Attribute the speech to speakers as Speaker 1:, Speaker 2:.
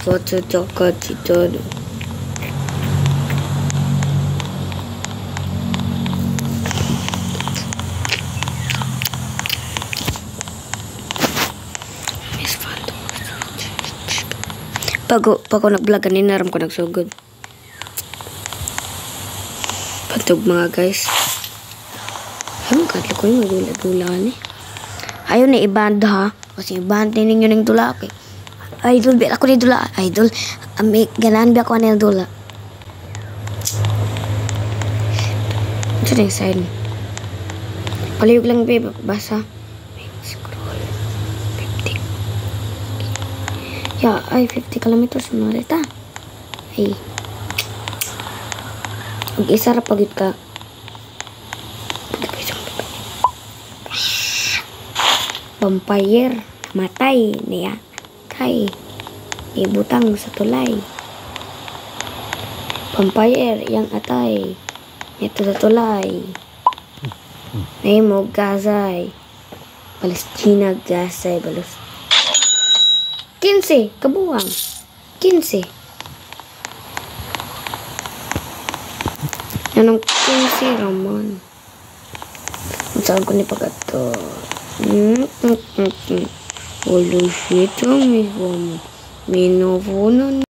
Speaker 1: 20 y todo. Pag ako nag-vlog kanina, aram ko nagsugod. Pantog mga guys. Ayun, katlo ko yung magula-gula ni. Ayun na i-band ha. Kasi i-band din ninyo ng dula. Okay. Idol, biya ako ni dula. Idol, ganaan biya ako ni dula. Ito na yung sign. Paliyog lang biya, basa. Scroll. 50. Ya, ay, 50 kilometers marita. Ay. Mag-isa ra pagit ka. Vampire. Matay niya. Kay. Ibutang sa tulay. Vampire. Yang atay. Ito sa tulay. Nemo gazay. Palestina gazay. Balos. 15, kabuang. 15. Anong 15 raman? Saan ko ni pagkato? Holy shit, ang mismo. Minupunan.